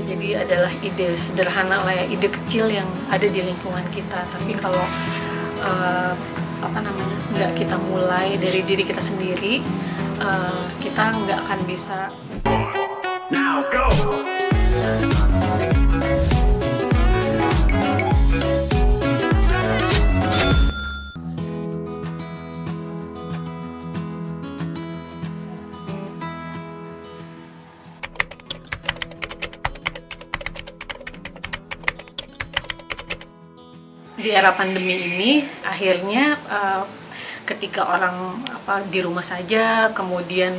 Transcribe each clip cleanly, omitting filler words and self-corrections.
Jadi adalah ide sederhana lah ya, ide kecil yang ada di lingkungan kita. Tapi kalau nggak kita mulai dari diri kita sendiri, kita nggak akan bisa. Now go. Di era pandemi ini akhirnya ketika orang di rumah saja, kemudian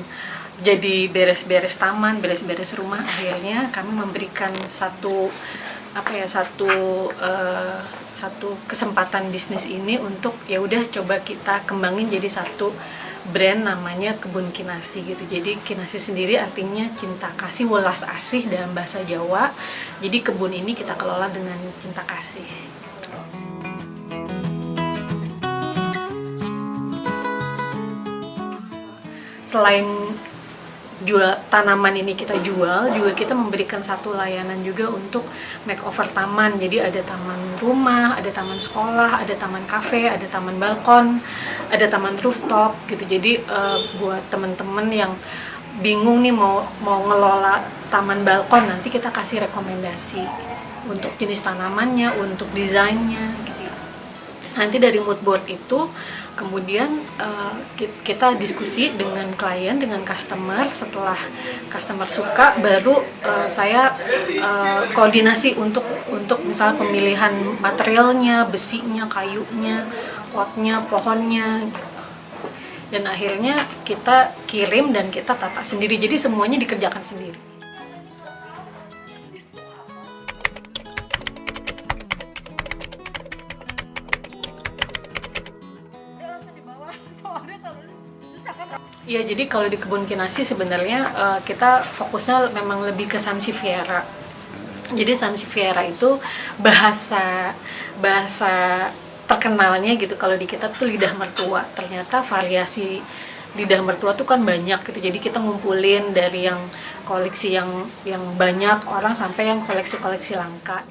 jadi beres-beres taman, beres-beres rumah, akhirnya kami memberikan satu kesempatan bisnis ini untuk ya udah coba kita kembangin jadi satu brand namanya Kebun Kinasi gitu. Jadi Kinasi sendiri artinya cinta kasih, welas asih dalam bahasa Jawa. Jadi kebun ini kita kelola dengan cinta kasih. Selain jual tanaman ini kita jual, juga kita memberikan satu layanan juga untuk makeover taman. Jadi ada taman rumah, ada taman sekolah, ada taman kafe, ada taman balkon, ada taman rooftop gitu. Jadi buat teman-teman yang bingung nih mau ngelola taman balkon, nanti kita kasih rekomendasi untuk jenis tanamannya, untuk desainnya gitu. Nanti dari mood board itu kemudian kita diskusi dengan klien, dengan customer. Setelah customer suka, baru saya koordinasi untuk misalnya pemilihan materialnya, besinya, kayunya, potnya, pohonnya. Dan akhirnya kita kirim dan kita tata sendiri. Jadi semuanya dikerjakan sendiri. Ya, jadi kalau di Kebun Kinasi sebenarnya kita fokusnya memang lebih ke Sansevieria. Jadi Sansevieria itu bahasa terkenalnya gitu kalau di kita tuh lidah mertua. Ternyata variasi lidah mertua tuh kan banyak gitu. Jadi kita ngumpulin dari yang koleksi yang banyak orang sampai yang koleksi langka.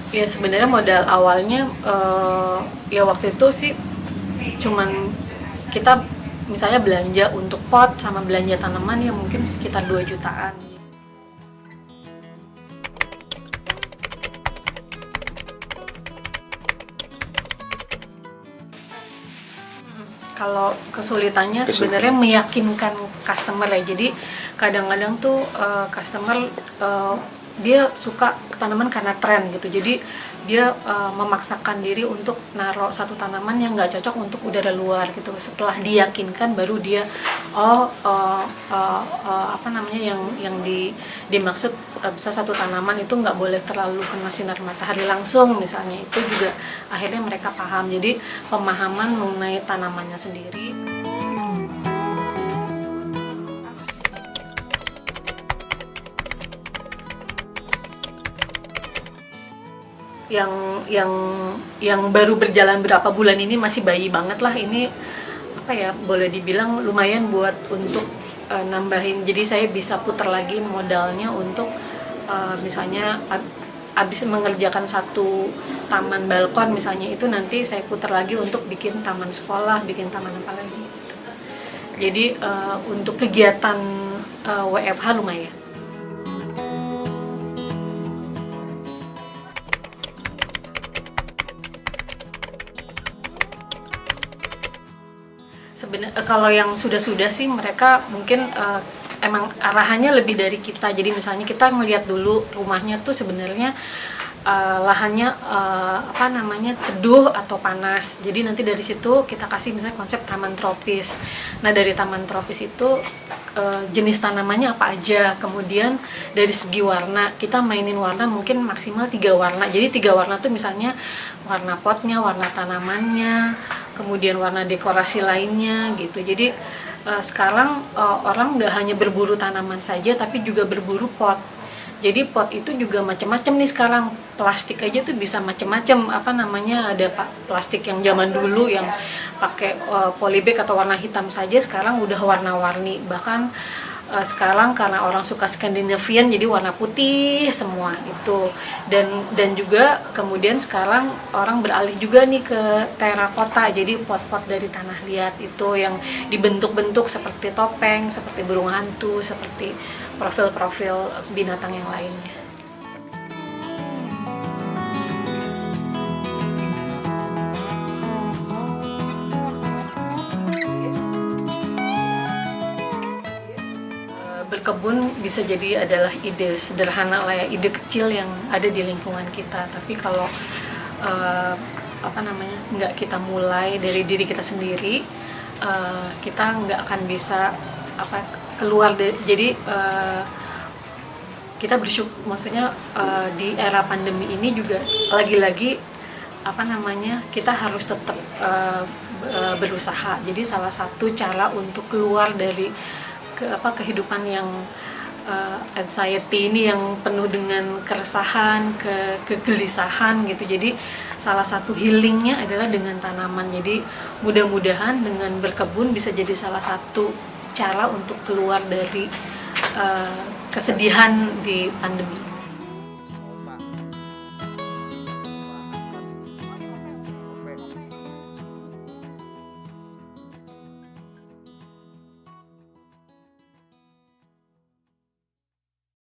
Ya sebenarnya modal awalnya ya waktu itu sih cuman kita misalnya belanja untuk pot sama belanja tanaman ya mungkin sekitar 2 jutaan. Kalau kesulitannya sebenarnya meyakinkan customer ya. Jadi kadang-kadang tuh customer dia suka tanaman karena tren gitu. Jadi dia memaksakan diri untuk naruh satu tanaman yang nggak cocok untuk udara luar gitu. Setelah diyakinkan baru dia yang dimaksud bisa satu tanaman itu nggak boleh terlalu kena sinar matahari langsung misalnya, itu juga akhirnya mereka paham. Jadi pemahaman mengenai tanamannya sendiri. Yang baru berjalan berapa bulan ini masih bayi banget lah ini, boleh dibilang lumayan buat untuk nambahin. Jadi saya bisa putar lagi modalnya untuk misalnya habis mengerjakan satu taman balkon misalnya, itu nanti saya putar lagi untuk bikin taman sekolah, bikin taman apa lagi. Jadi untuk kegiatan WFH lumayan. Sebenarnya kalau yang sudah sih mereka mungkin emang arahannya lebih dari kita. Jadi misalnya kita ngelihat dulu rumahnya tuh sebenarnya lahannya teduh atau panas. Jadi nanti dari situ kita kasih misalnya konsep taman tropis. Nah dari taman tropis itu jenis tanamannya apa aja. Kemudian dari segi warna kita mainin warna mungkin maksimal 3 warna. Jadi 3 warna tuh misalnya warna potnya, warna tanamannya, kemudian warna dekorasi lainnya gitu. Jadi sekarang orang nggak hanya berburu tanaman saja, tapi juga berburu pot. Jadi pot itu juga macam-macam nih sekarang, plastik aja tuh bisa macam-macam, ada plastik yang zaman dulu yang pakai polybag atau warna hitam saja, sekarang udah warna-warni. Bahkan sekarang karena orang suka Scandinavian jadi warna putih semua itu. Dan juga kemudian sekarang orang beralih juga nih ke terakota, jadi pot-pot dari tanah liat itu yang dibentuk-bentuk seperti topeng, seperti burung hantu, seperti profil-profil binatang yang lainnya. Berkebun bisa jadi adalah ide sederhana lah ya, ide kecil yang ada di lingkungan kita. Tapi kalau nggak kita mulai dari diri kita sendiri, kita nggak akan bisa keluar dari. Jadi kita bersyukur, maksudnya di era pandemi ini juga lagi-lagi kita harus tetap berusaha. Jadi salah satu cara untuk keluar dari kehidupan yang anxiety ini, yang penuh dengan keresahan, kegelisahan gitu. Jadi salah satu healingnya adalah dengan tanaman. Jadi mudah-mudahan dengan berkebun bisa jadi salah satu cara untuk keluar dari kesedihan di pandemi.